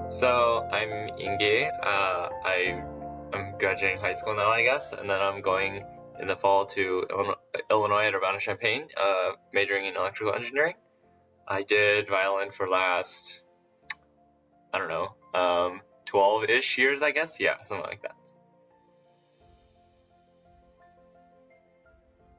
So I'm Ingi. I'm graduating high school now, I guess, and then I'm going in the fall to Illinois at Urbana-Champaign, majoring in electrical engineering. I did violin for last, I don't know, 12-ish years, I guess. Yeah, something like that.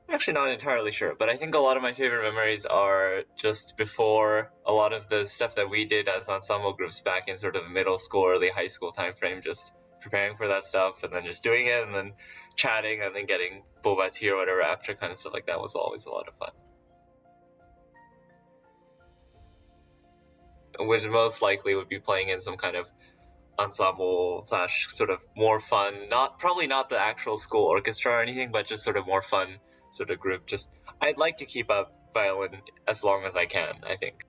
I'm actually not entirely sure, but I think a lot of my favorite memories are just before a lot of the stuff that we did as ensemble groups back in sort of middle school, early high school time frame, just preparing for that stuff and then just doing it and then chatting and then getting boba tea or whatever after, kind of stuff like that was always a lot of fun. Which most likely would be playing in some kind of ensemble slash sort of more fun, probably not the actual school orchestra or anything, but just sort of more fun sort of group. Just I'd like to keep up violin as long as I can, I think.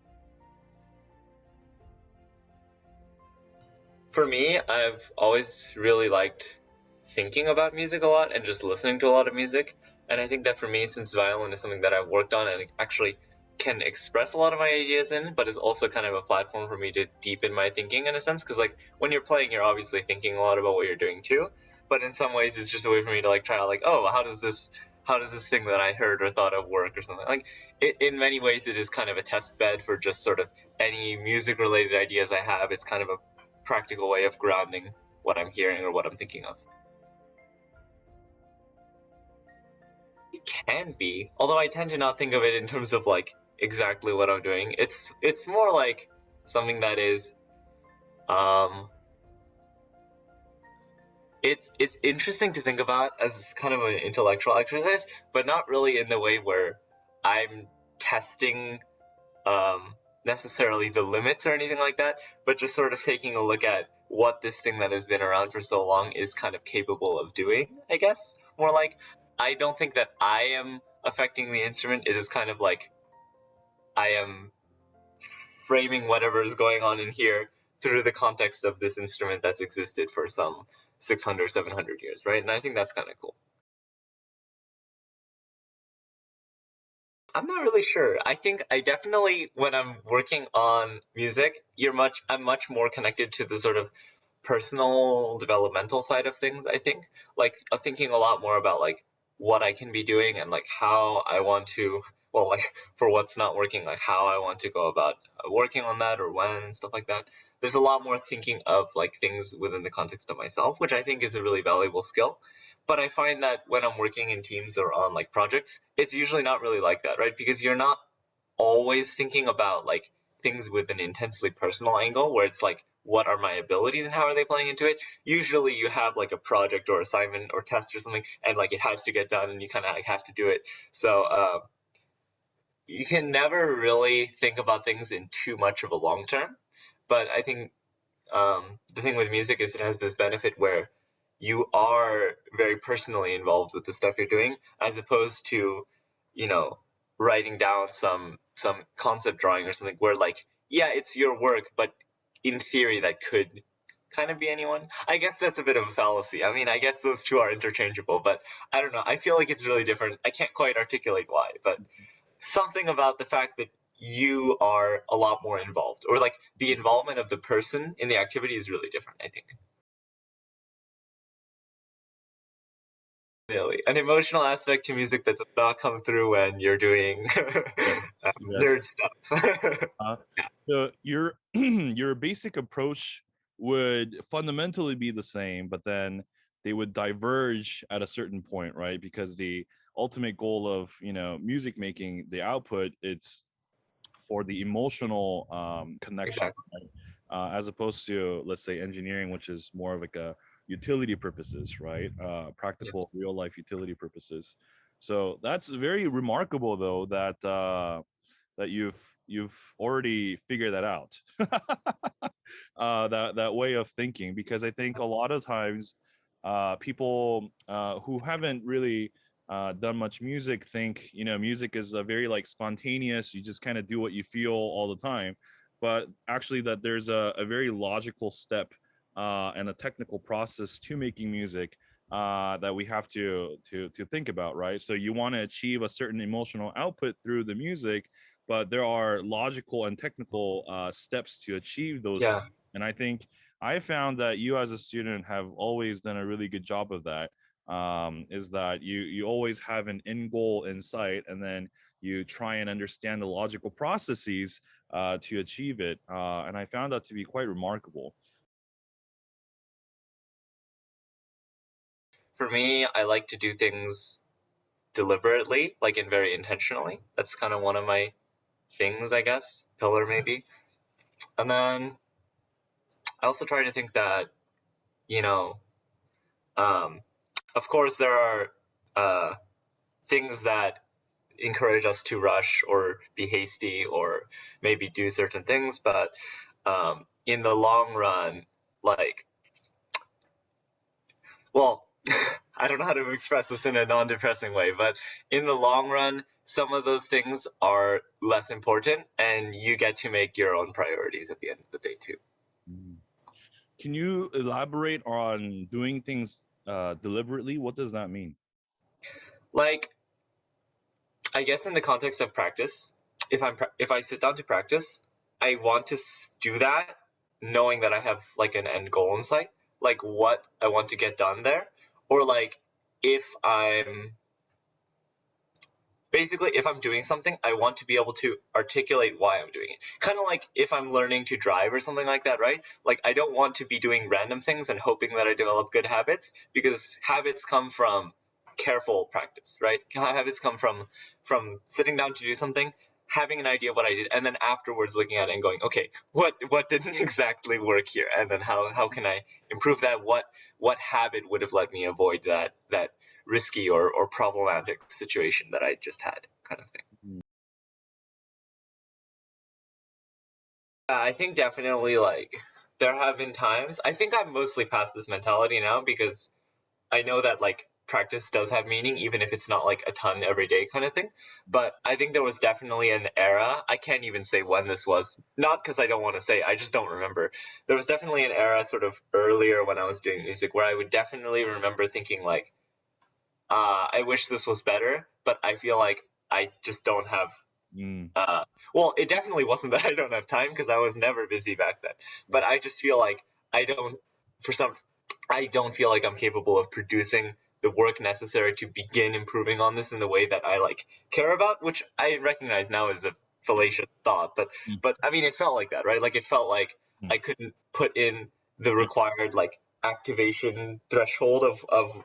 For me, I've always really liked thinking about music a lot and just listening to a lot of music. And I think that for me, since violin is something that I've worked on and actually can express a lot of my ideas in, but is also kind of a platform for me to deepen my thinking in a sense. Because like when you're playing, you're obviously thinking a lot about what you're doing too. But in some ways, it's just a way for me to like try out like, oh, how does this thing that I heard or thought of work or something? Like in many ways, it is kind of a test bed for just sort of any music related ideas I have. It's kind of a practical way of grounding what I'm hearing or what I'm thinking of. can be. Although I tend to not think of it in terms of like exactly what I'm doing. It's more like something that is um it's interesting to think about as kind of an intellectual exercise, but not really in the way where I'm testing necessarily the limits or anything like that, but just sort of taking a look at what this thing that has been around for so long is kind of capable of doing, I guess. More like, I don't think that I am affecting the instrument. It is kind of like I am framing whatever is going on in here through the context of this instrument that's existed for some 600, 700 years, right? And I think that's kind of cool. I'm not really sure. I think I definitely, when I'm working on music, I'm much more connected to the sort of personal developmental side of things. I think, like, thinking a lot more about like what I can be doing and like how I want to, well, like for what's not working, like how I want to go about working on that or when and stuff like that. There's a lot more thinking of like things within the context of myself, which I think is a really valuable skill. But I find that when I'm working in teams or on like projects, it's usually not really like that, right? Because you're not always thinking about like things with an intensely personal angle where it's like, what are my abilities and how are they playing into it? Usually you have like a project or assignment or test or something, and like it has to get done and you kind of like have to do it. So you can never really think about things in too much of a long term. But I think the thing with music is it has this benefit where you are very personally involved with the stuff you're doing, as opposed to, you know, writing down some concept drawing or something where like, yeah, it's your work, but in theory that could kind of be anyone. I guess that's a bit of a fallacy. I mean, I guess those two are interchangeable, but I don't know. I feel like it's really different. I can't quite articulate why, but something about the fact that you are a lot more involved, or like the involvement of the person in the activity is really different, I think. Really, an emotional aspect to music that does not come through when you're doing Yes. Yes. nerd stuff. Uh, so your your basic approach would fundamentally be the same, but then they would diverge at a certain point, right? Because the ultimate goal of music making, the output, it's for the emotional connection, Exactly. right? As opposed to, let's say, engineering, which is more of like a utility purposes, right? Yeah. Practical real life utility purposes. So that's very remarkable, though, that you've already figured that out. That way of thinking, because I think a lot of times people who haven't really done much music think music is a very like spontaneous, you just kind of do what you feel all the time, but actually that there's a very logical step and a technical process to making music that we have to think about, right? So you want to achieve a certain emotional output through the music, but there are logical and technical steps to achieve those. Yeah. And I think I found that you as a student have always done a really good job of that. Is that you always have an end goal in sight, and then you try and understand the logical processes to achieve it. And I found that to be quite remarkable. For me, I like to do things deliberately, like and very intentionally. That's kind of one of my things, I guess. Pillar maybe. And then I also try to think that, you know, um, of course there are uh, things that encourage us to rush or be hasty or maybe do certain things, but in the long run, like, well, I don't know how to express this in a non-depressing way, but in the long run, some of those things are less important, and you get to make your own priorities at the end of the day too. Mm. Can you elaborate on doing things deliberately? What does that mean? Like, I guess in the context of practice, if I sit down to practice, I want to do that knowing that I have like an end goal in sight, like what I want to get done there, or like if I'm basically if I'm doing something, I want to be able to articulate why I'm doing it. Kind of like if I'm learning to drive or something like that, right? Like I don't want to be doing random things and hoping that I develop good habits, because habits come from careful practice, right? Habits come from sitting down to do something, having an idea of what I did, and then afterwards looking at it and going, okay, what didn't exactly work here, and then how can I improve that? What habit would have let me avoid that risky or problematic situation that I just had, kind of thing. Mm. I think definitely like there have been times. I think I'm mostly past this mentality now because I know that like practice does have meaning, even if it's not like a ton every day kind of thing. But I think there was definitely an era. I can't even say when this was. Not because I don't want to say. I just don't remember. There was definitely an era, sort of earlier when I was doing music, where I would definitely remember thinking like, I wish this was better, but I feel like I just don't have Mm. well, it definitely wasn't that I don't have time because I was never busy back then. But I just feel like I don't, for some, I don't feel like I'm capable of producing the work necessary to begin improving on this in the way that I like care about, which I recognize now is a fallacious thought. Mm. But I mean, it felt like that, right? Like it felt like Mm. I couldn't put in the required like activation threshold of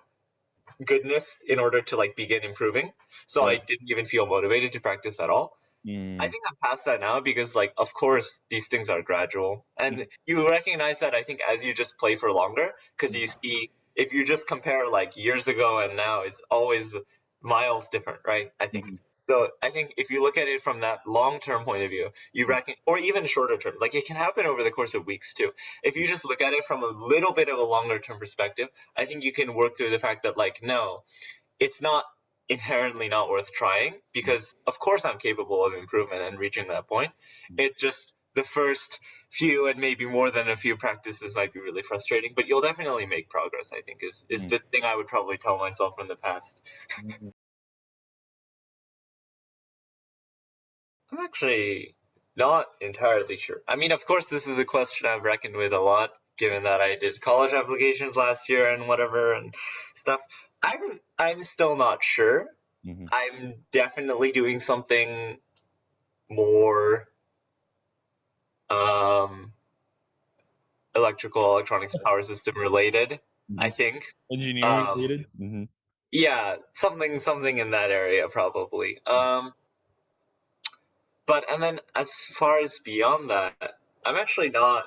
goodness in order to like begin improving. So I Right. didn't even feel motivated to practice at all. I Mm. think I'm past that now because, like, of course, these things are gradual, Mm. and you recognize that. I think as you just play for longer, because Mm. you see, if you just compare like years ago and now, it's always miles different, right? I think Mm. so. I think if you look at it from that long-term point of view, you Mm. reckon, or even shorter term, like it can happen over the course of weeks too. If you just look at it from a little bit of a longer-term perspective, I think you can work through the fact that, like, no, it's not inherently not worth trying because of course I'm capable of improvement and reaching that point. It just the first few and maybe more than a few practices might be really frustrating, but you'll definitely make progress, I think is Mm. the thing I would probably tell myself from the past. Mm. I'm actually not entirely sure. I mean, of course this is a question I've reckoned with a lot given that I did college applications last year and whatever and stuff. I'm still not sure. Mhm. I'm definitely doing something more um, electronics power system related, I Mhm. think. Engineering Um, related. Mhm. yeah, something in that area probably. But and then as far as beyond that, I'm actually not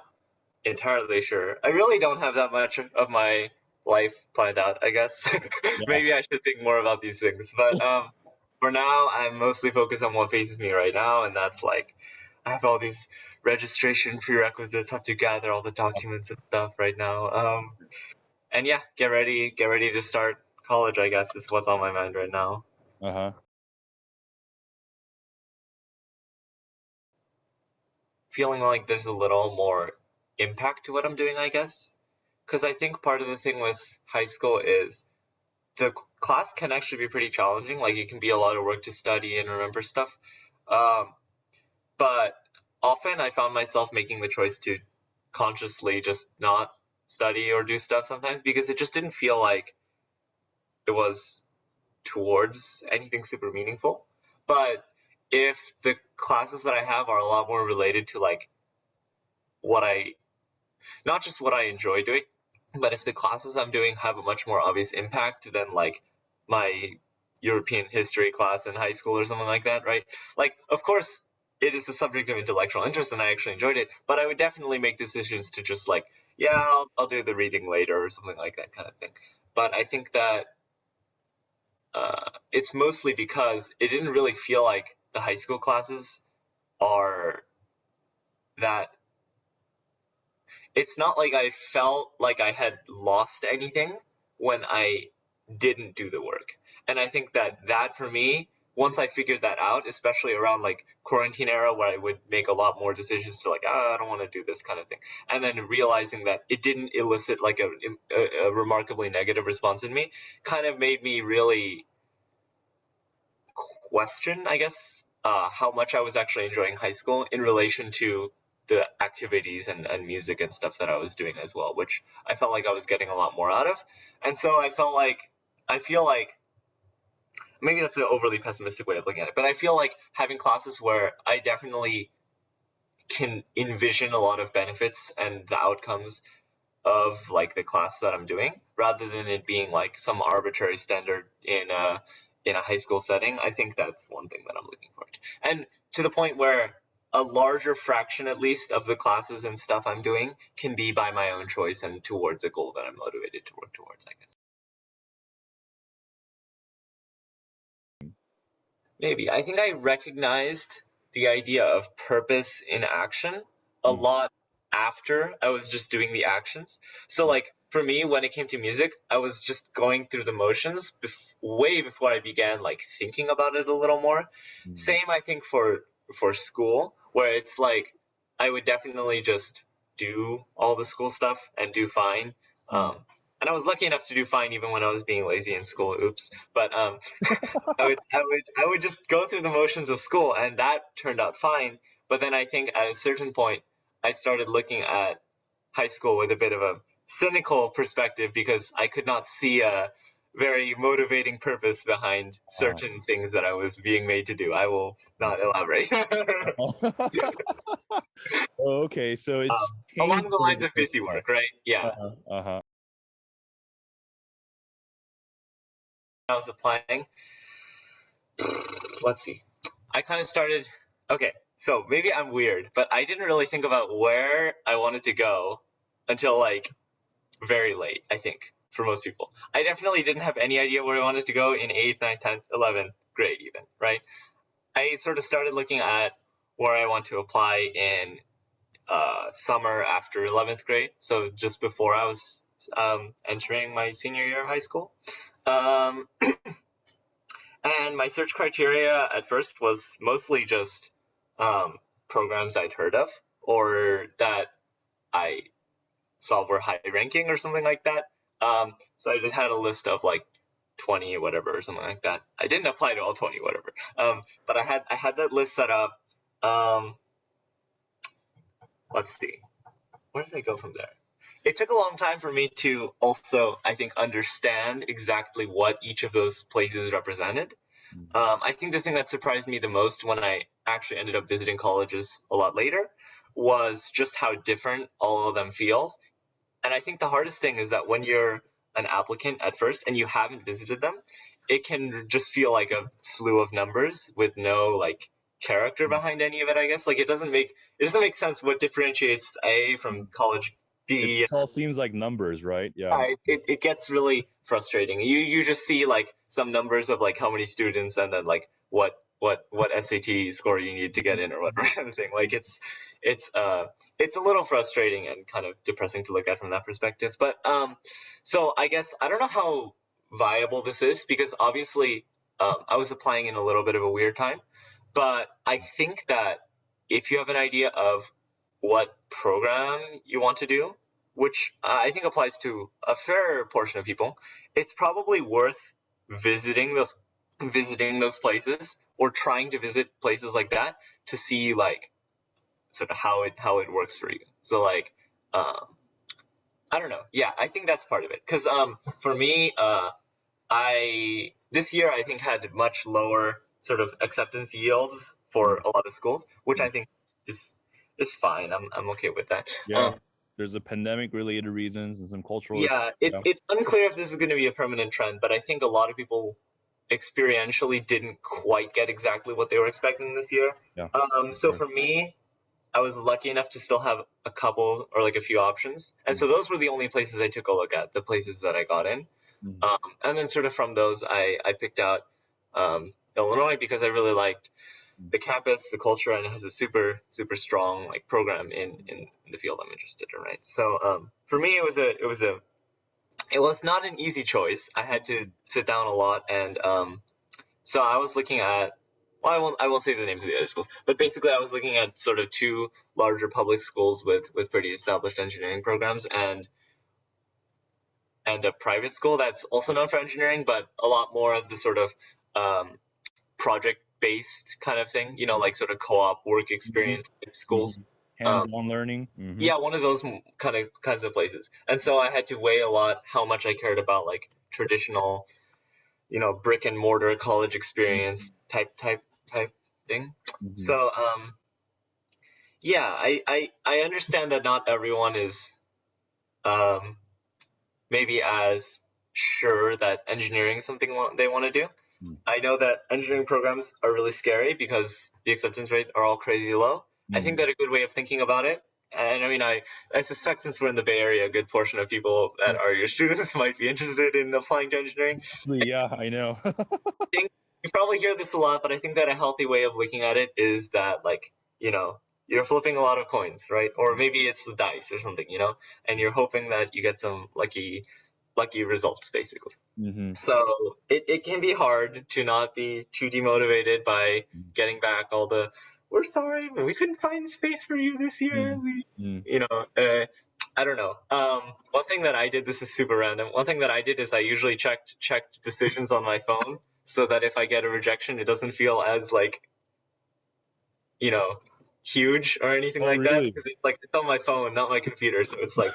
entirely sure. I really don't have that much of my life planned out, I guess. Yeah. Maybe I should think more about these things. But for now, I'm mostly focused on what faces me right now, and that's like I have all these registration prerequisites, have to gather all the documents and stuff right now. And yeah, get ready to start college, I guess, is what's on my mind right now. Uh-huh. Feeling like there's a little more impact to what I'm doing, I guess. Because I think part of the thing with high school is the class can actually be pretty challenging. Like it can be a lot of work to study and remember stuff. Um, but often I found myself making the choice to consciously just not study or do stuff sometimes because it just didn't feel like it was towards anything super meaningful. But if the classes that I have are a lot more related to like what I, not just what I enjoy doing, but if the classes I'm doing have a much more obvious impact than like my European history class in high school or something like that, right? Like, of course, it is a subject of intellectual interest and I actually enjoyed it, but I would definitely make decisions to just like, yeah, I'll do the reading later or something like that kind of thing. But I think that it's mostly because it didn't really feel like the high school classes are that it's not like I felt like I had lost anything when I didn't do the work. And I think that for me, once I figured that out, especially around like quarantine era where I would make a lot more decisions to like, I don't want to do this kind of thing. And then realizing that it didn't elicit like a remarkably negative response in me kind of made me really question, I guess, how much I was actually enjoying high school in relation to the activities and music and stuff that I was doing as well, which I felt like I was getting a lot more out of. And so I feel like maybe that's an overly pessimistic way of looking at it, but I feel like having classes where I definitely can envision a lot of benefits and the outcomes of like the class that I'm doing, rather than it being like some arbitrary standard in a high school setting. I think that's one thing that I'm looking forward to. And to the point where a larger fraction, at least, of the classes and stuff I'm doing can be by my own choice and towards a goal that I'm motivated to work towards, I guess. Maybe. I think I recognized the idea of purpose in action a lot after I was just doing the actions. So, like, for me, when it came to music, I was just going through the motions way before I began, like, thinking about it a little more. Same, I think, for school, where it's like I would definitely just do all the school stuff and do fine. And I was lucky enough to do fine even when I was being lazy in school. Oops. But I would just go through the motions of school, and that turned out fine. But then I think at a certain point, I started looking at high school with a bit of a cynical perspective, because I could not see a very motivating purpose behind certain things that I was being made to do. I will not elaborate. Okay, so it's along the lines of busy work, right? Yeah. I was applying. Let's see. I kind of started. Okay, so maybe I'm weird, but I didn't really think about where I wanted to go until like very late, I think, for most people. I definitely didn't have any idea where I wanted to go in 8th, 9th, 10th, 11th grade even, right? I sort of started looking at where I want to apply in summer after 11th grade, so just before I was entering my senior year of high school. And my search criteria at first was mostly just programs I'd heard of or that I saw were high ranking or something like that. So I just had a list of like 20 or whatever or something like that. I didn't apply to all 20 whatever, but I had that list set up. Let's see, where did I go from there? It took a long time for me to also, I think, understand exactly what each of those places represented. I think the thing that surprised me the most when I actually ended up visiting colleges a lot later was just how different all of them feels. And I think the hardest thing is that when you're an applicant at first and you haven't visited them, it can just feel like a slew of numbers with no like character behind any of it, I guess. Like it doesn't make sense what differentiates A from college B. It all seems like numbers, right? Yeah. It gets really frustrating. You just see like some numbers of like how many students and then like what SAT score you need to get in or whatever kind of thing. Like it's a little frustrating and kind of depressing to look at from that perspective. But so I guess I don't know how viable this is, because obviously I was applying in a little bit of a weird time, but I think that if you have an idea of what program you want to do, which I think applies to a fair portion of people, it's probably worth visiting those places or trying to visit places like that to see like sort of how it works for you. So like I don't know. Yeah, I think that's part of it. Because for me, this year I think had much lower sort of acceptance yields for a lot of schools, which I think is fine. I'm okay with that. Yeah. There's a pandemic related reasons and some cultural Yeah, it's unclear if this is going to be a permanent trend, but I think a lot of people experientially didn't quite get exactly what they were expecting this year. Yeah. So for me, I was lucky enough to still have a couple or like a few options. And so those were the only places I took a look at, the places that I got in. And then sort of from those, I picked out Illinois because I really liked the campus, the culture, and it has a super, super strong like program in the field I'm interested in, right? So for me, it was not an easy choice. I had to sit down a lot, and so I was looking at, well, I won't say the names of the other schools, but basically I was looking at sort of two larger public schools with pretty established engineering programs, and a private school that's also known for engineering, but a lot more of the sort of project-based kind of thing, like sort of co-op work experience type schools. Hands-on learning. Yeah, one of those kinds of places. And so I had to weigh a lot how much I cared about like traditional, brick and mortar college experience type thing. So yeah, I understand that not everyone is um, maybe as sure that engineering is something they want to do. Mm. I know that engineering programs are really scary because the acceptance rates are all crazy low. I think that a good way of thinking about it, and I mean, I suspect since we're in the Bay Area, a good portion of people that are your students might be interested in applying to engineering. Actually, yeah, I know. Think you probably hear this a lot, but I think that a healthy way of looking at it is that, like, you know, you're flipping a lot of coins, right? Or maybe it's the dice or something, and you're hoping that you get some lucky results, basically. Hmm. So it can be hard to not be too demotivated by getting back all the "we're sorry, but we couldn't find space for you this year." Mm. I don't know. One thing that I did, this is super random. One thing that I did is I usually checked decisions on my phone so that if I get a rejection, it doesn't feel as like you know huge or anything Oh, like that really? because it's on my phone, not my computer, so it's like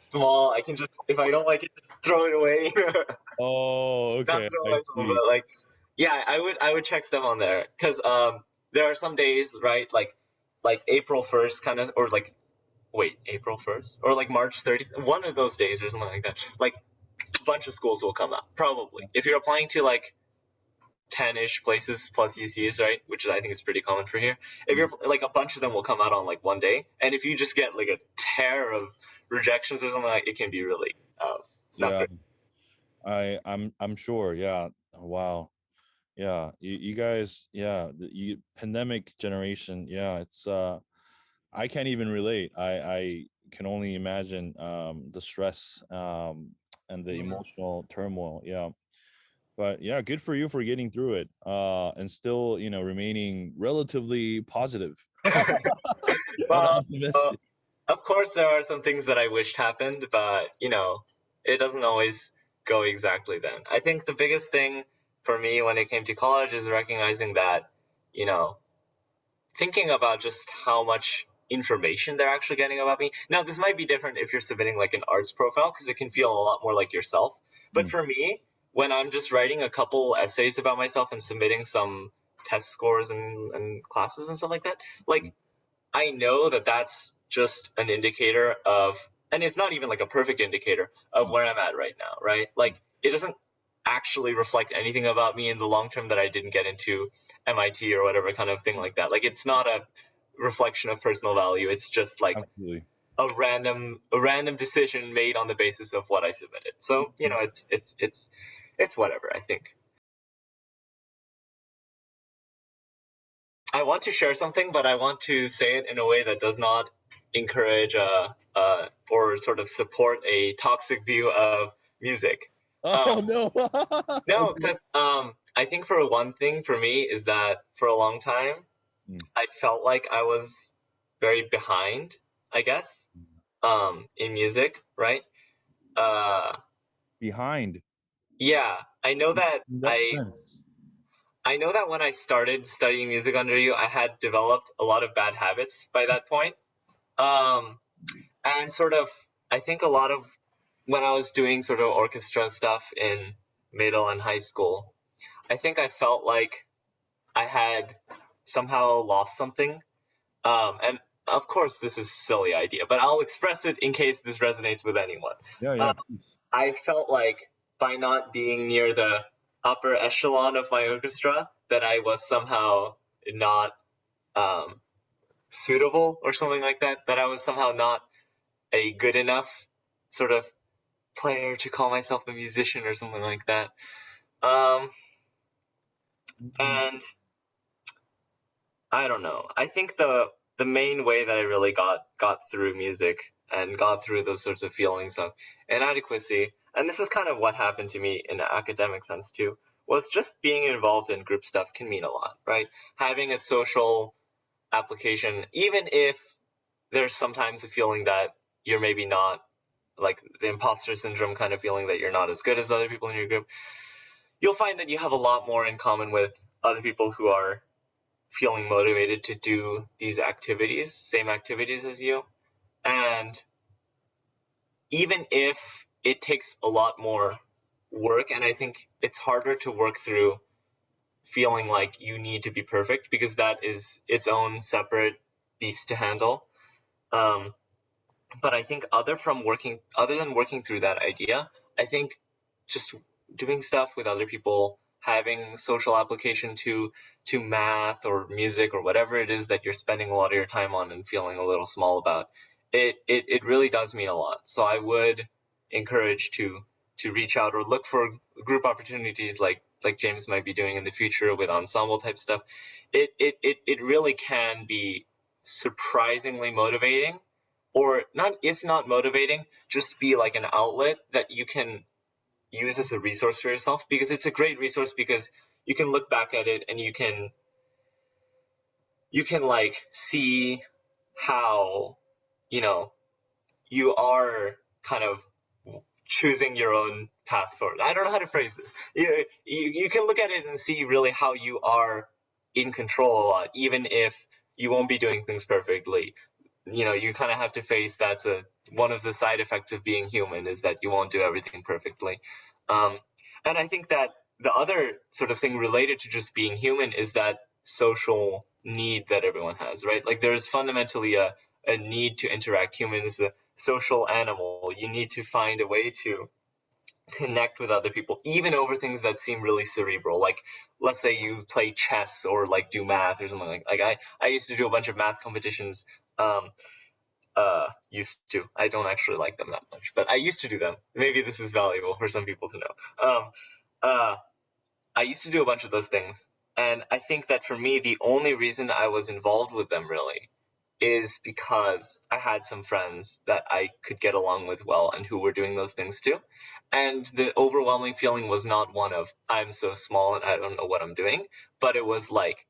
small. I can just if I don't like it, just throw it away. Oh, Not okay. throw I my phone, see. but like, yeah, I would check stuff on there because there are some days, right, like April 1st, kind of, or like wait, April 1st or like March 30th, one of those days or something like that. Like a bunch of schools will come out probably if you're applying to like 10-ish places plus UCs, right? Which I think is pretty common for here. If you're like a bunch of them will come out on like one day, and if you just get like a tear of rejections or something, like it can be really not Yeah, great. I'm sure. Yeah. Wow. Yeah. You guys, yeah, you pandemic generation. Yeah, it's I can't even relate. I can only imagine the stress and the Mhm. emotional turmoil. Yeah. But yeah, good for you for getting through it. And still, remaining relatively positive and Well, uh, optimistic. of course, there are some things that I wished happened, but it doesn't always go exactly then. I think the biggest thing for me when it came to college is recognizing that, you know, thinking about just how much information they're actually getting about me. Now, this might be different if you're submitting like an arts profile because it can feel a lot more like yourself. But Mm. for me, when I'm just writing a couple essays about myself and submitting some test scores and classes and stuff like that, like I know that that's just an indicator of, and it's not even like a perfect indicator of where I'm at right now, right? Like it doesn't actually reflect anything about me in the long term that I didn't get into MIT or whatever kind of thing like that. Like it's not a reflection of personal value. It's just like Absolutely. a random decision made on the basis of what I submitted. So it's whatever. I think I want to share something, but I want to say it in a way that does not encourage or sort of support a toxic view of music. Oh Um, no. no, Okay. because I think for one thing for me is that for a long time Mm. I felt like I was very behind, I guess, in music, right? Uh, Behind. yeah, I know that In what sense? I know that when I started studying music under you, I had developed a lot of bad habits by that point. Um, and sort of I think a lot of when I was doing sort of orchestra stuff in middle and high school, I think I felt like I had somehow lost something. And of course this is a silly idea, but I'll express it in case this resonates with anyone. Yeah, uh, yeah, please. I felt like by not being near the upper echelon of my orchestra that I was somehow not um, suitable or something like that I was somehow not a good enough sort of player to call myself a musician or something like that. Um, Mhm. and I don't know. I think the main way that I really got through music and got through those sorts of feelings of inadequacy, and this is kind of what happened to me in an academic sense too, was just being involved in group stuff can mean a lot, right? Having a social application, even if there's sometimes a feeling that you're maybe not like the imposter syndrome kind of feeling that you're not as good as other people in your group, you'll find that you have a lot more in common with other people who are feeling motivated to do these activities, same activities as you. And even if it takes a lot more work, and I think it's harder to work through feeling like you need to be perfect because that is its own separate beast to handle. Um, But I think other than working through that idea, I think just doing stuff with other people, having social application to math or music or whatever it is that you're spending a lot of your time on and feeling a little small about, it really does mean a lot. So I would encourage to reach out or look for group opportunities like James might be doing in the future with ensemble type stuff. It really can be surprisingly motivating, or not, if not motivating, just be like an outlet that you can use as a resource for yourself, because it's a great resource because you can look back at it and you can like see how, you know, you are kind of choosing your own path forward. I don't know how to phrase this. You can look at it and see really how you are in control a lot, even if you won't be doing things perfectly. You kind of have to face that's one of the side effects of being human, is that you won't do everything perfectly. Um, and I think that the other sort of thing related to just being human is that social need that everyone has, right? Like there's fundamentally a need to interact. Human is a social animal. You need to find a way to connect with other people, even over things that seem really cerebral. Like, let's say you play chess or like do math or something like. I used to do a bunch of math competitions. Used to. I don't actually like them that much, but I used to do them. Maybe this is valuable for some people to know. Uh, I used to do a bunch of those things, and I think that for me, the only reason I was involved with them really is because I had some friends that I could get along with well and who were doing those things too. And the overwhelming feeling was not one of, I'm so small and I don't know what I'm doing, but it was like,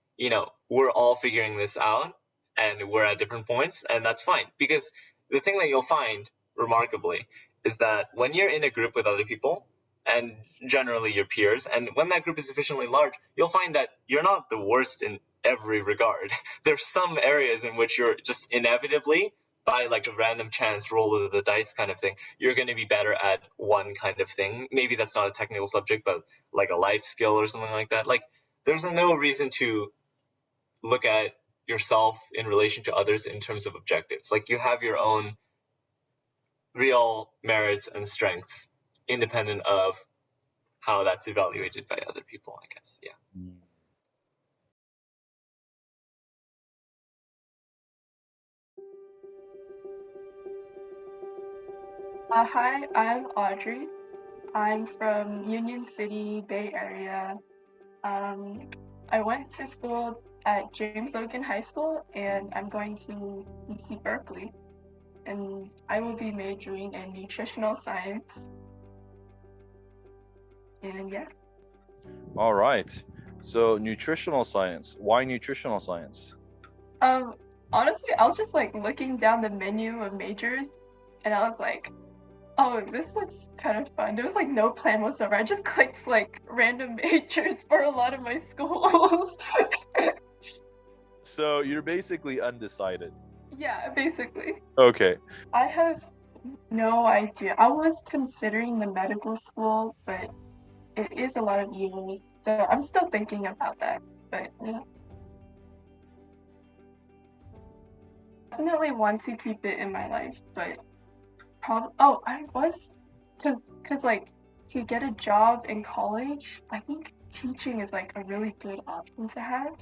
we're all figuring this out and we're at different points, and that's fine. Because the thing that you'll find, remarkably, is that when you're in a group with other people, and generally your peers, and when that group is sufficiently large, you'll find that you're not the worst in every regard. There's some areas in which you're just inevitably, by like a random chance roll of the dice kind of thing, you're going to be better at one kind of thing. Maybe that's not a technical subject, but like a life skill or something like that. Like, there's no reason to look at yourself in relation to others in terms of objectives. Like, you have your own real merits and strengths independent of how that's evaluated by other people, I guess. Yeah. Hi, I'm Audrey. I'm from Union City, Bay Area. Um, I went to school at James Logan High School, and I'm going to UC Berkeley, and I will be majoring in nutritional science. And yeah, All right. So nutritional science. Why nutritional science? um, honestly, I was just like looking down the menu of majors, and I was like, oh, this looks kind of fun. There was like no plan whatsoever. I just clicked like random majors for a lot of my schools. So you're basically undecided. Yeah, basically. Okay. I have no idea. I was considering the medical school, but it is a lot of years, so I'm still thinking about that. But yeah, definitely want to keep it in my life. But I was, cause like to get a job in college, I think teaching is like a really good option to have.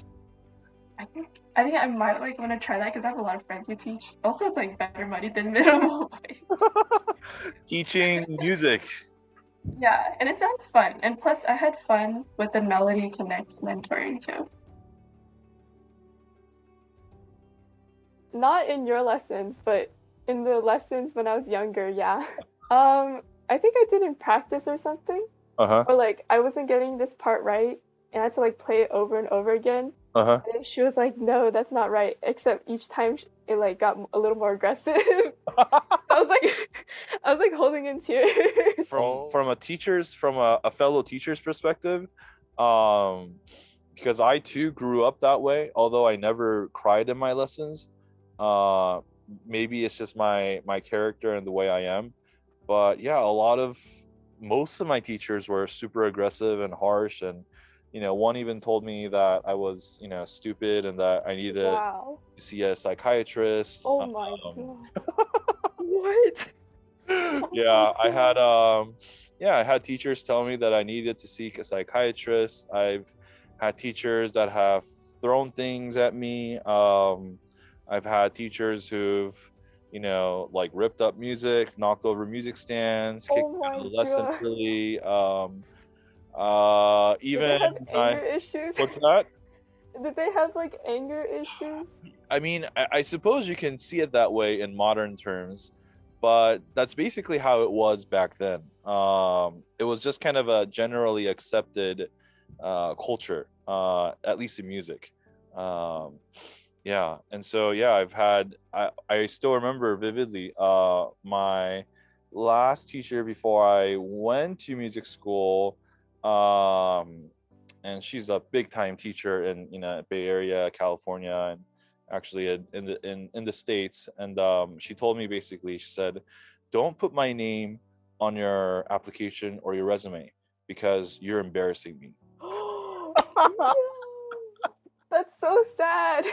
I think I might like want to try that because I have a lot of friends who teach. Also, it's like better money than minimum wage. Teaching music. Yeah, and it sounds fun. And plus, I had fun with the Melody Connects mentoring too. Not in your lessons, but in the lessons when I was younger, yeah. I think I did in practice or something. Uh-huh. Or like I wasn't getting this part right, and I had to like play it over and over again. Uh-huh. And she was like, "No, that's not right." Except each time it like got a little more aggressive. I was like, I was like holding in tears. From a fellow teacher's perspective, because I too grew up that way, although I never cried in my lessons. Uh, Maybe it's just my character and the way I am. But yeah, most of my teachers were super aggressive and harsh, and one even told me that I was stupid and that I needed Wow. to see a psychiatrist. Oh my god. What? Yeah, I had teachers tell me that I needed to seek a psychiatrist. I've had teachers that have thrown things at me. I've had teachers who've, like ripped up music, knocked over music stands, Oh kicked me out my of the lesson god. early. Did they Even have anger issues? what's that? Did they have like anger issues? I mean, I suppose you can see it that way in modern terms, but that's basically how it was back then. It was just kind of a generally accepted culture, at least in music. Um, yeah, and so yeah, I still remember vividly my last teacher before I went to music school. Um, and she's a big time teacher in Bay Area, California, and actually in the States. And she told me basically, she said, "Don't put my name on your application or your resume because you're embarrassing me." No. That's so sad.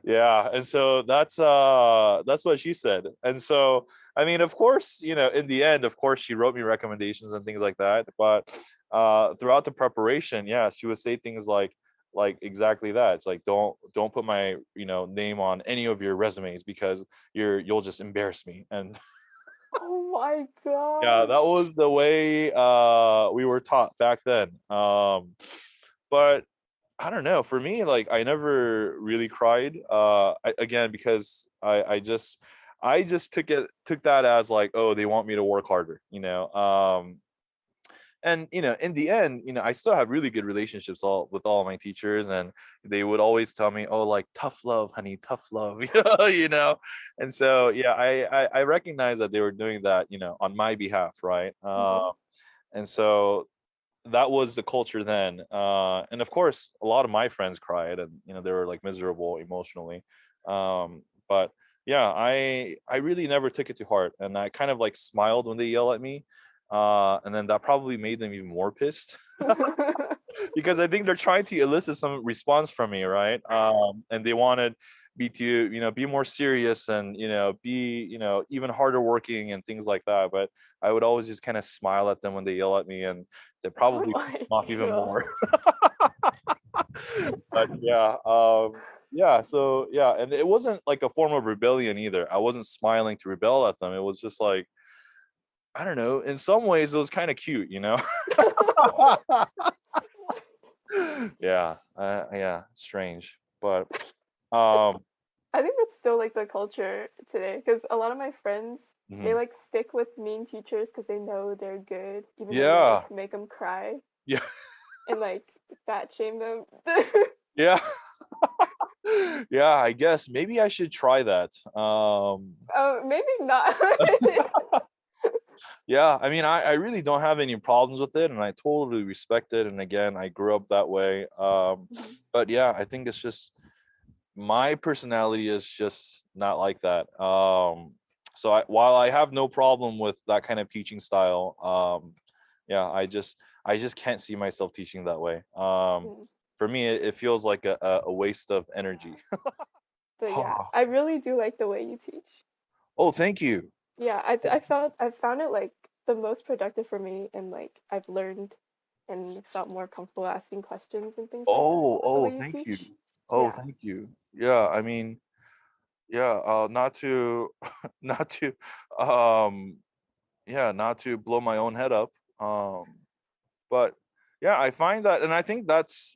Yeah, and so that's what she said. And so I mean, of course, in the end, of course, she wrote me recommendations and things like that, but throughout the preparation, yeah, she would say things like exactly that. It's like, don't put my name on any of your resumes because you'll just embarrass me. And Oh my yeah, that gosh. was the way we were taught back then. But I don't know. For me, like I never really cried. Again, because I just took that as like, oh, they want me to work harder. And in the end, I still have really good relationships with all my teachers, and they would always tell me, oh, like tough love, honey, tough love. And so yeah, I recognize that they were doing that, on my behalf, right? Mhm. And so that was the culture then. And of course, a lot of my friends cried, and they were like miserable emotionally. But yeah, I really never took it to heart, and I kind of like smiled when they yell at me. And then that probably made them even more pissed because I think they're trying to elicit some response from me, right? And they wanted me to, be more serious and, be, even harder working and things like that. But I would always just kind of smile at them when they yell at me, and they Oh probably my pissed them off even god. more. But yeah, yeah. So yeah, and it wasn't like a form of rebellion either. I wasn't smiling to rebel at them. It was just like, I don't know. In some ways, it was kind of cute, Yeah, yeah, strange, but um, I think that's still like the culture today because a lot of my friends they mhm. like stick with mean teachers because they know they're good even though they Yeah, like make them cry yeah, and like fat shame them. yeah, yeah. I guess maybe I should try that. Maybe not. Yeah, I mean, I really don't have any problems with it, and I totally respect it. And again, I grew up that way. Mhm. But yeah, I think it's just my personality is just not like that. So while I have no problem with that kind of teaching style, yeah, I just can't see myself teaching that way. Mm. For me, it feels like a waste of energy. But yeah, I really do like the way you teach. Oh, thank you. Yeah, I found it like the most productive for me and like I've learned and felt more comfortable asking questions and things like that the Oh, way you thank you. teach. Oh, Yeah. thank you. Yeah, I mean, yeah, not to, not to, um, yeah, not to blow my own head up. But yeah, I find that, and I think that's,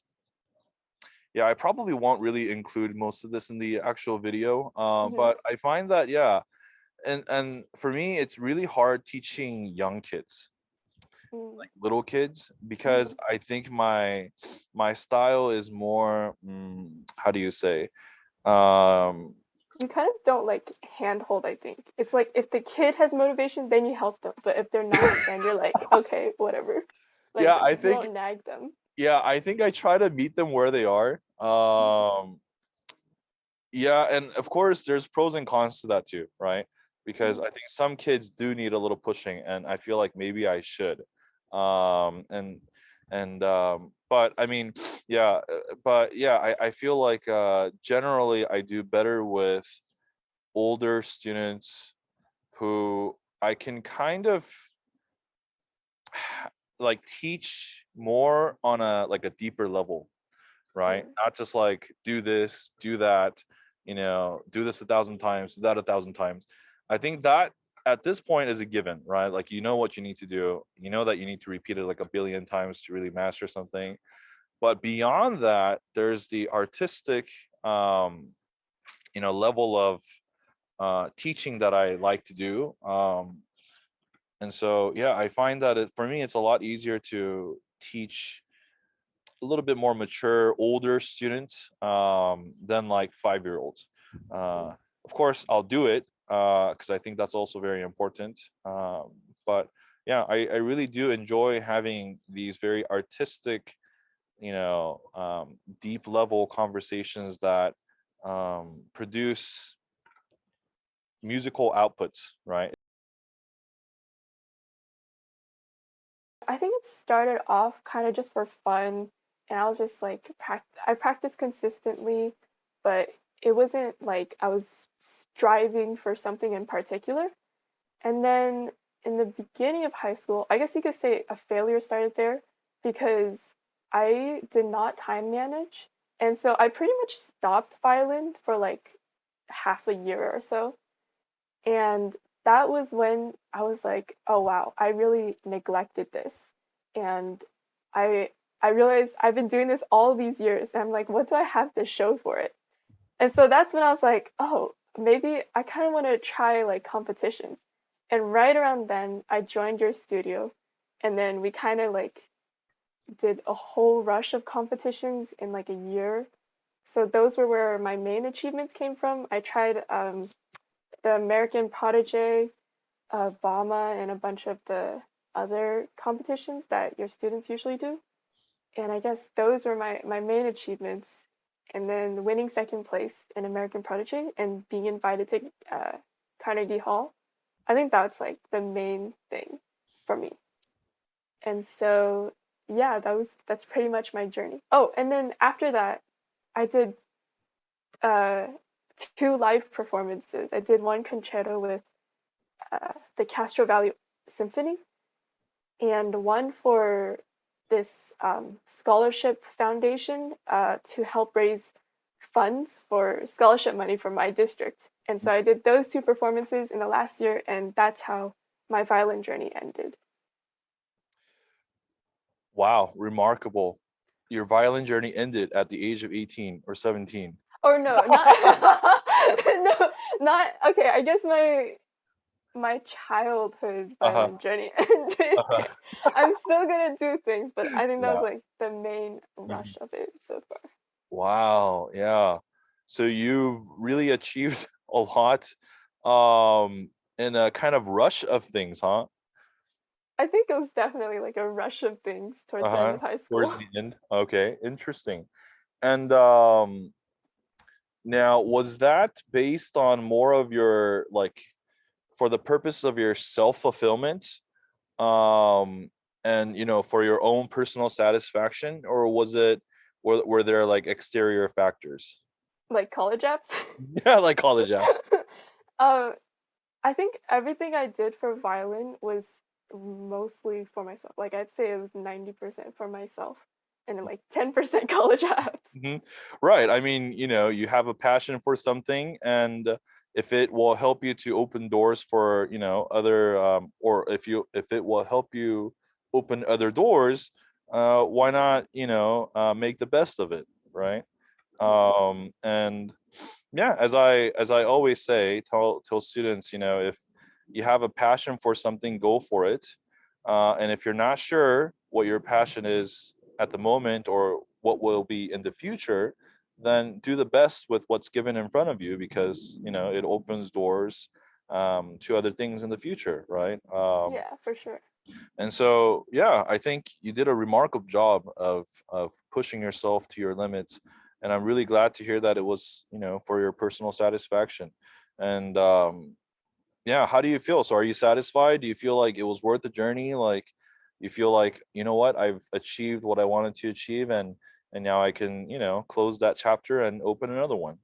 yeah, I probably won't really include most of this in the actual video. Hmm. But I find that, yeah, and for me, it's really hard teaching young kids, Mm. like little kids, Hmm. because I think my style is more, how do you say, um, You kind of don't like handhold, I think. It's like if the kid has motivation, then you help them. But if they're not, then you're like, okay, whatever. Like yeah, I you think, won't nag them. yeah, I think I try to meet them where they are. Hmm. Yeah, and of course there's pros and cons to that too, right? Because Hmm. I think some kids do need a little pushing, and I feel like maybe I should. And but I mean, yeah, but yeah, I feel like generally I do better with older students who I can kind of like teach more on a like a deeper level, right? Not just like do this, do that, do this 1,000 times, do that 1,000 times. I think that at this point is a given, right? Like you know what you need to do. You know that you need to repeat it like a billion times to really master something. But beyond that, there's the artistic level of teaching that I like to do. And so yeah, I find that for me it's a lot easier to teach a little bit more mature, older students than like 5-year olds. Of course, I'll do it because I think that's also very important. But yeah, I really do enjoy having these very artistic, deep level conversations that produce musical outputs, right? I think it started off kind of just for fun, and I was just like, I practiced consistently, but it wasn't like I was striving for something in particular. And then in the beginning of high school, I guess you could say a failure started there because I did not time manage. And so I pretty much stopped violin for like half a year or so. And that was when I was like, oh wow, I really neglected this. And I I realized I've been doing this all these years and I'm like, what do I have to show for it? And so that's when I was like, oh, maybe I kind of want to try like competitions. And right around then, I joined your studio, and then we kind of like did a whole rush of competitions in like a year. So those were where my main achievements came from. I tried the American Prodigy, Bama, and a bunch of the other competitions that your students usually do. And I guess those were my main achievements. And then winning second place in American Prodigy and being invited to Carnegie Hall. I think that's like the main thing for me. And so yeah, that's pretty much my journey. Oh, and then after that, I did uh, two live performances. I did one concerto with the Castro Valley Symphony, and one for this scholarship foundation to help raise funds for scholarship money for my district. And so I did those two performances in the last year, and that's how my violin journey ended. Wow, remarkable. Your violin journey ended at the age of 18 or 17. Or no, not no, not okay. I guess my childhood Uh-huh. violin journey ended. Uh-huh. I'm still gonna do things, but I think that was Yeah. like the main Mhm. rush of it so far. Wow, yeah. So you've really achieved a lot um in a kind of rush of things, huh? I think it was definitely like a rush of things towards the end Uh-huh. of high Towards school. the end. Okay, interesting. And now was that based on more of your like for the purpose of your self-fulfillment um and for your own personal satisfaction, or was it were there like exterior factors? Like college apps. Yeah, like college apps. um, I think everything I did for violin was mostly for myself. Like I'd say it was 90% for myself, and then like 10% college apps. Hmm. Right. I mean, you have a passion for something, and if it will help you to open doors for, other, or if it will help you open other doors, why not, make the best of it, right? Yeah. And yeah, as I always say, tell students, if you have a passion for something, go for it. And if you're not sure what your passion is at the moment or what will be in the future, then do the best with what's given in front of you, because it opens doors to other things in the future, right? Yeah, for sure. And so, yeah, I think you did a remarkable job of pushing yourself to your limits, and I'm really glad to hear that it was, for your personal satisfaction. And yeah, how do you feel? So, are you satisfied? Do you feel like it was worth the journey? Like, you feel like, what, I've achieved what I wanted to achieve, and now I can, close that chapter and open another one.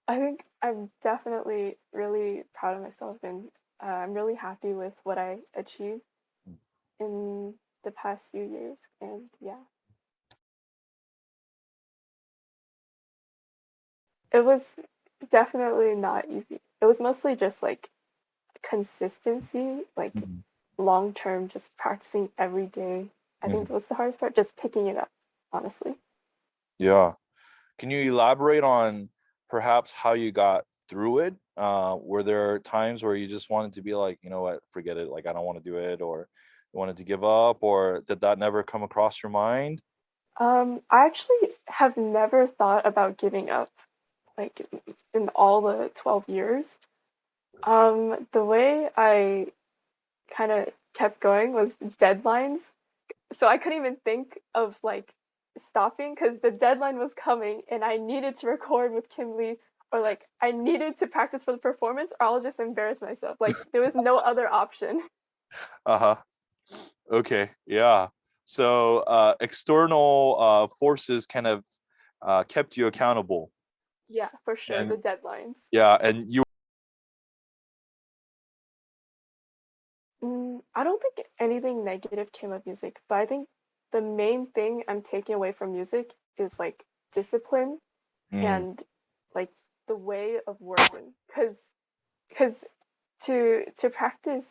I think I'm definitely really proud of myself, and I'm really happy with what I achieved in the past few years, and yeah, it was definitely not easy. It was mostly just like consistency, like Mhm. long term, just practicing every day. I think Mhm. that was the hardest part, just picking it up, honestly. Yeah. Can you elaborate on perhaps how you got through it? Were there times where you just wanted to be like, you know what, forget it, like I don't want to do it, or you wanted to give up, or did that never come across your mind? I actually have never thought about giving up, like in all the 12 years. The way I kind of kept going was deadlines. So I couldn't even think of like stopping because the deadline was coming and I needed to record with Kimberly, or like I needed to practice for the performance or I'll just embarrass myself. Like there was no other option. Uh-huh. Okay. Yeah. So external forces kind of kept you accountable. Yeah, for sure, And the deadlines. yeah, and you I don't think anything negative came of music, but I think the main thing I'm taking away from music is like discipline Mm, and like the way of working. Cause to practice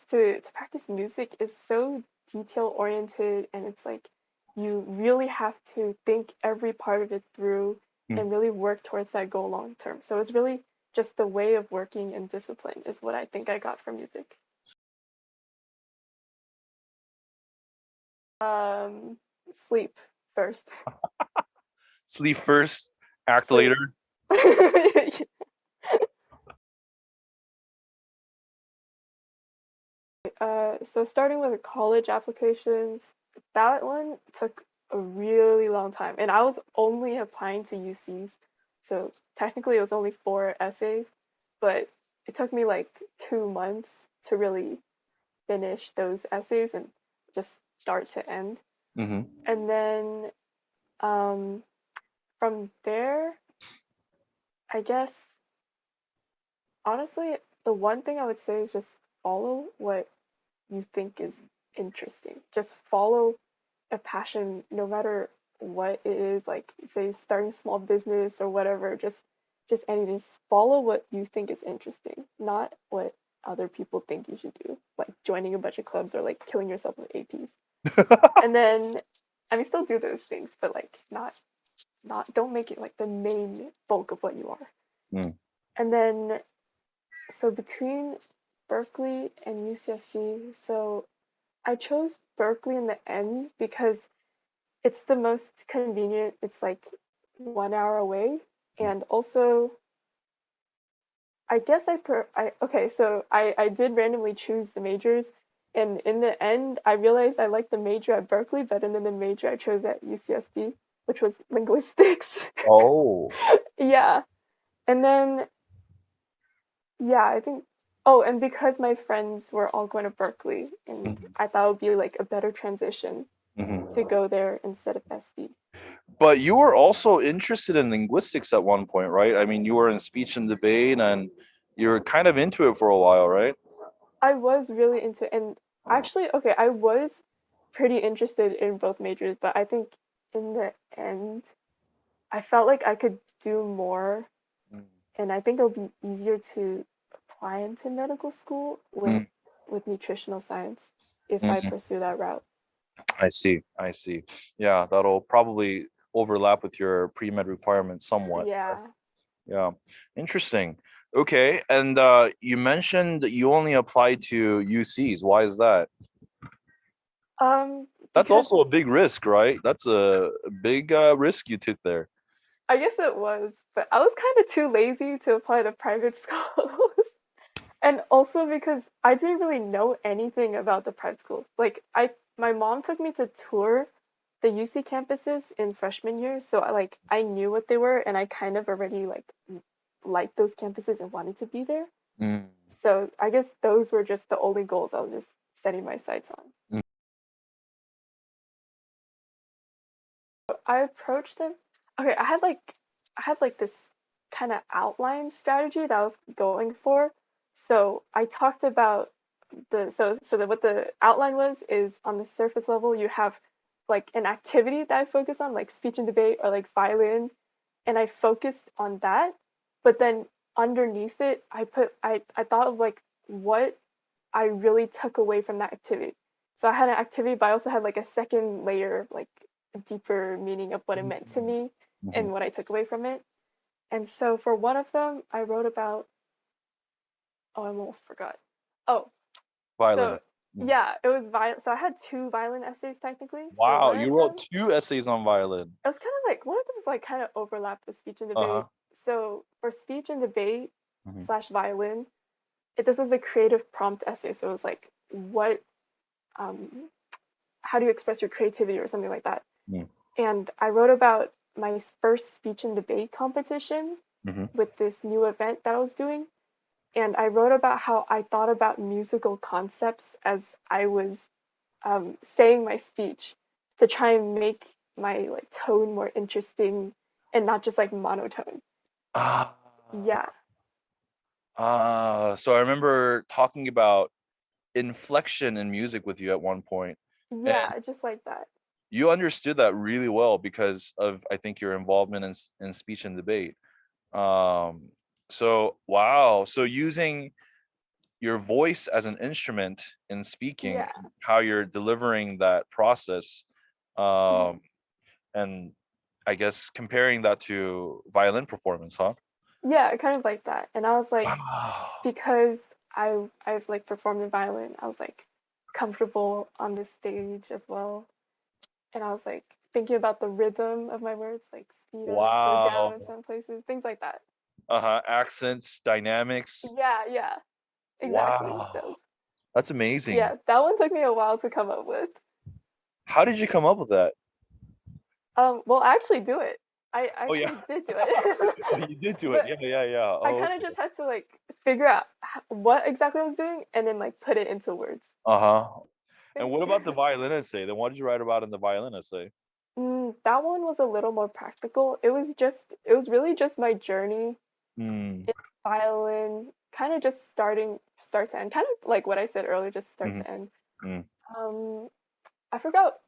music is so detail oriented, and it's like you really have to think every part of it through mm. and really work towards that goal long term. So it's really just the way of working and discipline is what I think I got from music. Um, sleep first. Sleep first, act Sleep. later. So starting with the college applications, that one took a really long time, and I was only applying to UCs, so technically it was only 4 essays, but it took me like 2 months to really finish those essays and just start to end. Hmm. And then um, from there, I guess honestly, the one thing I would say is just follow what you think is interesting. Just follow a passion, no matter what it is, like say starting a small business or whatever, just anything. Just follow what you think is interesting, not what other people think you should do, like joining a bunch of clubs or like killing yourself with APs. And then I mean still do those things, but like not don't make it like the main bulk of what you are. Mm, And then so between Berkeley and UCSD, so I chose Berkeley in the end because it's the most convenient. It's like 1 hour away, mm. and also I guess I okay. So I did randomly choose the majors, and in the end, I realized I liked the major at Berkeley better than the major I chose at UCSD, which was linguistics. Oh. Yeah, and then yeah, I think. Oh, and because my friends were all going to Berkeley, and Mhm, I thought it would be like a better transition to mhm. go there instead of SD. But you were also interested in linguistics at one point, right? I mean, you were in speech and debate, and you were kind of into it for a while, right? I was really into, and actually, okay, I was pretty interested in both majors, but I think in the end, I felt like I could do more, Mm, and I think it'll be easier to apply into medical school mm, with nutritional science if I mm. pursue that route. I see. I see. Yeah, that'll probably overlap with your pre-med requirements somewhat. Yeah. Yeah. Interesting. Okay. And you mentioned that you only applied to UCs. Why is that? That's Because also a big risk, right? That's a big risk you took there. I guess it was, but I was kind of too lazy to apply to private schools. And also because I didn't really know anything about the prep schools. Like my mom took me to tour the UC campuses in freshman year, so I knew what they were and I kind of already like liked those campuses and wanted to be there. Mm, So I guess those were just the only goals I was just setting my sights on. mm, I approached them. Okay, I had like this kind of outline strategy that I was going for. So I talked about what the outline was is on the surface level you have like an activity that I focus on, like speech and debate or like violin, and I focused on that. But then underneath it, I thought of like what I really took away from that activity. So I had an activity, but I also had like a second layer of like a deeper meaning of what it meant to me Mhm. and what I took away from it. And so for one of them, I wrote about, oh, I almost forgot. Oh, Violin. so yeah, it was violin. So I had two violin essays technically. So Wow, one you of wrote them, 2 essays on violin. it was kind of like one of them was like kind of overlapped with speech and debate. Uh-huh. So for speech and debate Mhm. slash violin, this was a creative prompt essay. So it was like what um how do you express your creativity or something like that. Mm. And I wrote about my first speech and debate competition Mhm. with this new event that I was doing. And I wrote about how I thought about musical concepts as I was saying my speech to try and make my like tone more interesting and not just like monotone. Ah. Yeah, So I remember talking about inflection in music with you at one point, and yeah, just like that. you understood that really well because of, I think, your involvement in speech and debate. Um, so wow, so using your voice as an instrument in speaking, Yeah, how you're delivering that process, mhm. um, and I guess comparing that to violin performance, huh? Yeah, kind of like that. And I was like, Wow. because I've like performed in violin, I was like comfortable on the stage as well. And I was like thinking about the rhythm of my words, like speed up, slow down Wow. in some places, things like that. Uh-huh. Accents, dynamics. Yeah, yeah, exactly. Wow. That's amazing. Yeah, that one took me a while to come up with. How did you come up with that? Well, I actually do it. I Oh yeah. actually did do it. Oh, you did do it. But Yeah, yeah, yeah. I Oh, kind of okay. just had to like figure out what exactly I was doing and then like put it into words. Uh-huh. And Thank what you. about the violin essay? Then what did you write about in the violin essay? That one was a little more practical. It was really just my journey Mm. in violin, kind of just start to end, kind of like what I said earlier, just start Mm. to end. Mm. Um, I forgot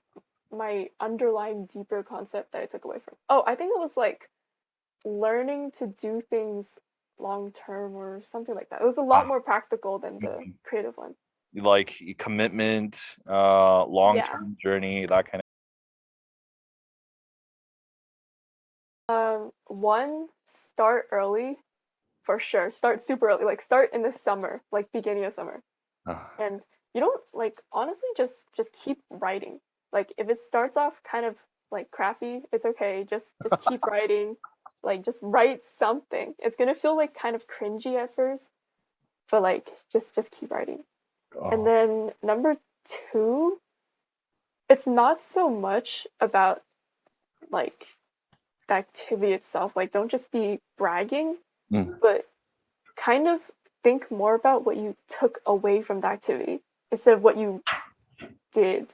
my underlying deeper concept that I took away from. Oh, I think it was like learning to do things long term or something like that. It was a lot Ah. more practical than the Mhm. creative one. Like commitment, Yeah. long-term journey, that kind One, start early for sure. Start super early. Like start in the summer, like beginning of summer. of. And you don't like honestly just keep writing. Like if it starts off kind of like crappy, it's okay. Just keep writing. Like just write something. It's gonna feel like kind of cringy at first, but like just keep writing. And Oh. then number two, it's not so much about like the activity itself. Like don't just be bragging, Mm. but kind of think more about what you took away from the activity instead of what you did,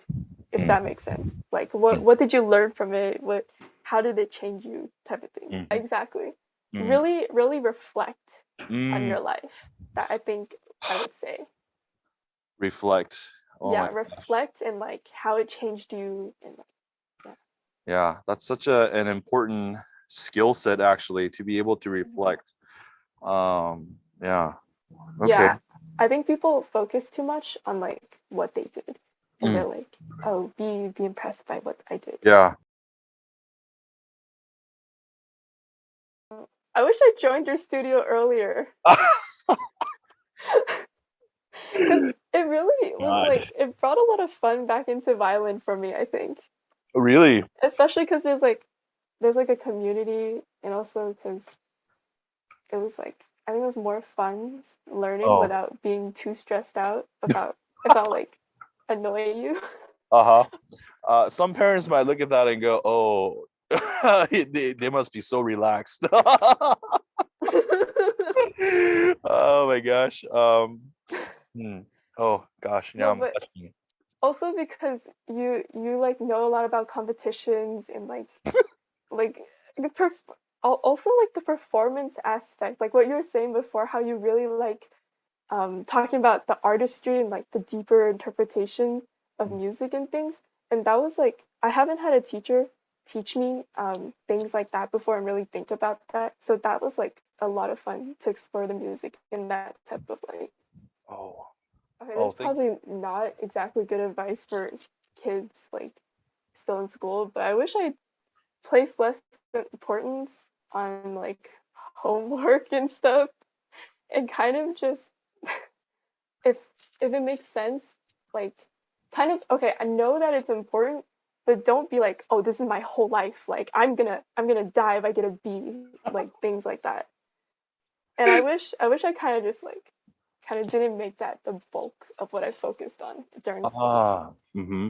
if Mm. that makes sense. Like Mm. what did you learn from it? What how did it change you type of thing. Mm. Exactly. Mm. Really, really reflect on Mm. your life. That I think I would say. Reflect. Oh my Yeah, gosh. reflect and like how it changed you and like yeah. Yeah, that's such an important skill set actually to be able to reflect. Yeah. Okay. Yeah, I think people focus too much on like what they did, and Mm. they're like, "Oh, be impressed by what I did." Yeah. I wish I joined your studio earlier, because it really was God. like it brought a lot of fun back into violin for me. I think, Really? especially because there's like a community, and also because it was like I think it was more fun learning Oh. without being too stressed out about if I like annoy you. Uh-huh. Some parents might look at that and go, "Oh, they must be so relaxed." Oh my gosh. Hmm. Oh gosh, now No, I'm but blushing. also because you like know a lot about competitions and like the also like the performance aspect, like what you were saying before, how you really like talking about the artistry and like the deeper interpretation of music and things. And that was like, I haven't had a teacher teach me things like that before and really think about that. So that was like a lot of fun to explore the music in that type of light. Oh, Okay, oh, that's probably not exactly good advice for kids like still in school, but I wish I placed less importance on like homework and stuff and kind of just if if it makes sense, like kind of okay, I know that it's important, but don't be like, oh, this is my whole life. Like I'm gonna die if I get a B, like things like that. And I wish I kind of just like kind of didn't make that the bulk of what I focused on during school. mm-hmm.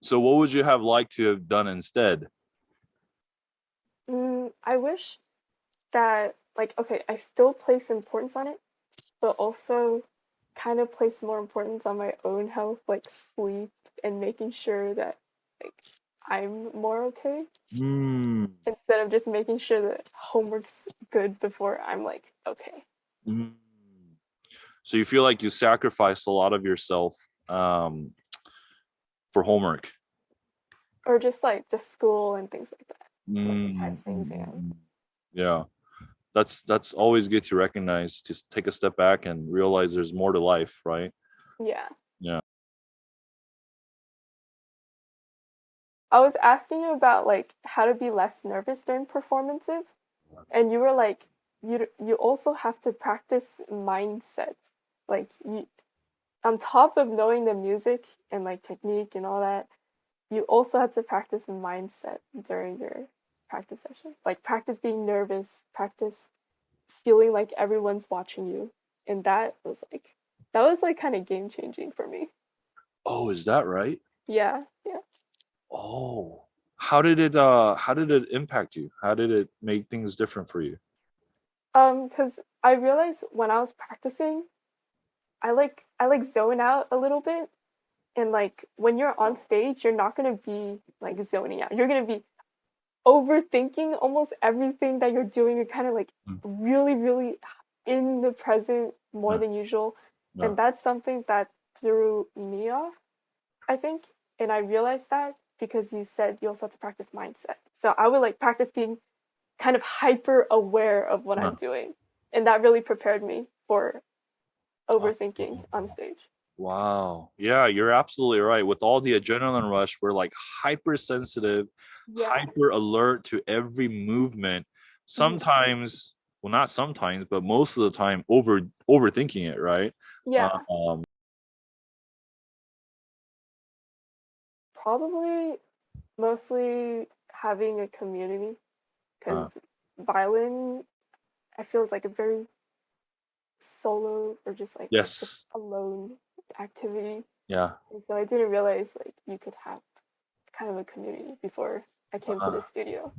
So what would you have liked to have done instead? I wish that like okay, I still place importance on it, but also kind of place more importance on my own health, like sleep and making sure that like I'm more okay Mm, instead of just making sure that homework's good before I'm like okay. mm. So you feel like you sacrificed a lot of yourself um, for homework. Or just school and things like that. Like I had Mm, some exams. yeah, that's always good to recognize. Just take a step back and realize there's more to life, right? Yeah. Yeah. I was asking you about like how to be less nervous during performances, and you were like you also have to practice mindsets. Like you on top of knowing the music and like technique and all that, you also have to practice mindset during your practice session. Like practice being nervous, practice feeling like everyone's watching you. And that was like kind of game changing for me. Oh, is that right? Yeah, yeah. Oh, how did it impact you? How did it make things different for you? Because I realized when I was practicing, I like zone out a little bit. And like when you're on stage, you're not gonna be like zoning out. You're gonna be overthinking almost everything that you're doing. You're kind of like Mm, really, really in the present more yeah, than usual. yeah. And that's something that threw me off, I think. And I realized that because you said you also have to practice mindset. So I would like practice being kind of hyper aware of what Yeah. I'm doing. And that really prepared me for Oh, overthinking on stage. wow. Yeah, you're absolutely right. With all the adrenaline rush, we're like hypersensitive, Yeah. hyper alert to every movement. Mhm. Sometimes, well, not sometimes, but most of the time, overthinking it, right? Yeah. Um, Probably mostly having a community because uh, violin, I feel is like a very solo or just yes. alone activity. Yeah. And so I didn't realize like you could have kind of a community before I came to Uh, the studio.